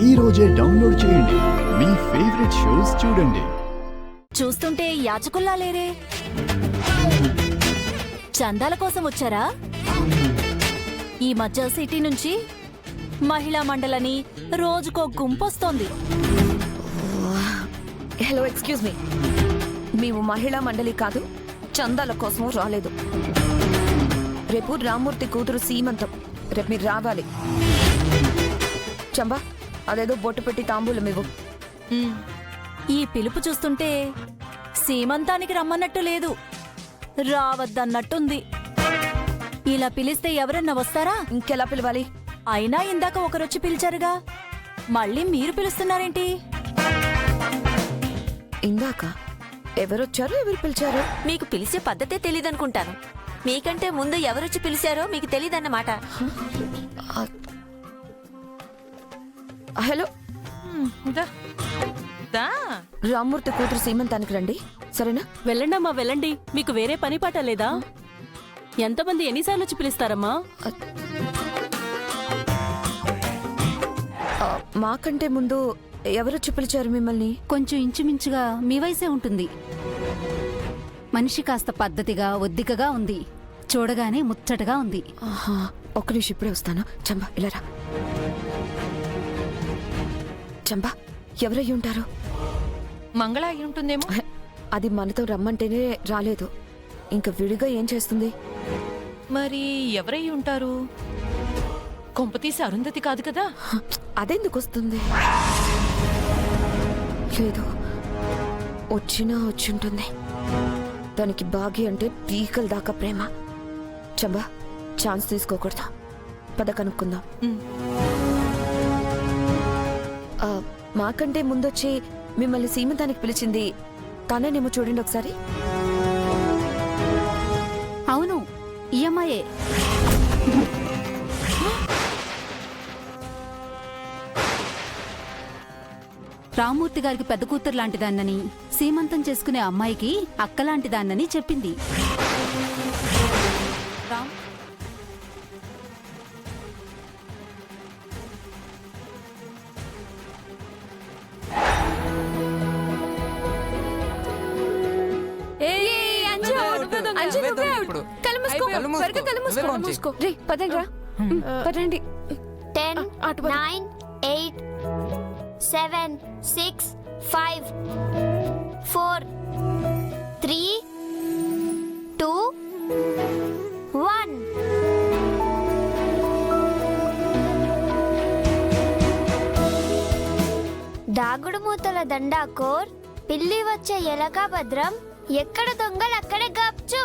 ఈ రోజే డౌన్లోడ్ చేయండి. మీ ఫేవరెట్ షోస్ చూడండి. చూస్తుంటే యాచకుల్లా లేరే. చందాల కోసం వచ్చారా? ఈ మధ్య సిటీ నుంచి మహిళా మండలని రోజుకో గుంపొస్తోంది. Hello, excuse me. మేము మహిళా మండలి కాదు, చందాల కోసం రాలేదు. రేపు రామ్మూర్తి కూతురు సీమంతం. రేపు మీరు రావాలి. చంబా, అదేదో బొట్టు పెట్టి తాంబూలం ఇవ్వు. ఈ పిలుపు చూస్తుంటే సీమంతానికి రమ్మన్నట్టు లేదు, రావద్దన్నట్టుంది. ఇలా పిలిస్తే ఎవరన్నా వస్తారా? ఇంకెలా పిలవాలి? అయినా ఇందాక ఒకరొచ్చి పిలిచారుగా, మళ్ళీ మీరు పిలుస్తున్నారేంటి? ఇందాక ఎవరొచ్చారు, ఎవరు పిలిచారు? మీకు పిలిచే పద్ధతే తెలీదనుకుంటాను. మీకంటే ముందు ఎవరొచ్చి పిలిచారో మీకు తెలీదన్నమాట. హలో, రామ్మూర్తి కూతురు సీమంతానికి రండి, సరేనా? వెళ్ళండమ్మా వెళ్ళండి. మీకు వేరే పని పాట లేదా? ఎంతమంది ఎన్నిసార్లు వచ్చి పిలుస్తారమ్మా? మాకంటే ముందు ఎవరొచ్చి పిలిచారు మిమ్మల్ని? కొంచెం ఇంచుమించుగా మీ వయసే ఉంటుంది. మనిషి కాస్త పద్ధతిగా ఒద్దికగా ఉంది, చూడగానే ముచ్చటగా ఉంది. ఒక్క నిమిషం, ఇప్పుడే వస్తాను. చంబా, ఇలా రా. చంబా, ఎవరయ్యి ఉంటారు? మంగళ అయి ఉంటుందేమో. అది మనతో రమ్మంటేనే రాలేదు, ఇంకా విడిగా ఏం చేస్తుంది? మరి ఎవరై ఉంటారు? కొంపతీసి అరుంధతి కాదు కదా? అదెందుకు వస్తుంది? లేదు, వచ్చినా వచ్చింటుంది. దానికి బాగి అంటే పీకల దాకా ప్రేమ. చంబా, ఛాన్స్ తీసుకోకూడదు. పద కనుక్కుందాం. మాకంటే ముందొచ్చి మిమ్మల్ని సీమంతానికి పిలిచింది తనేనేమో, చూడండి ఒకసారి. అవును, ఈ అమ్మాయే. రామ్మూర్తి గారికి పెద్ద కూతురు లాంటిదాన్నని, సీమంతం చేసుకునే అమ్మాయికి అక్కలాంటిదాన్నని చెప్పింది. పదండి. 10, 9, 8, 7, 6, 5, 4, 3, 2, 1. దాగుడు మూతల దండాకోర్, పిల్లి వచ్చే ఎలక భద్రం, ఎక్కడ దొంగలు అక్కడే గప్చు.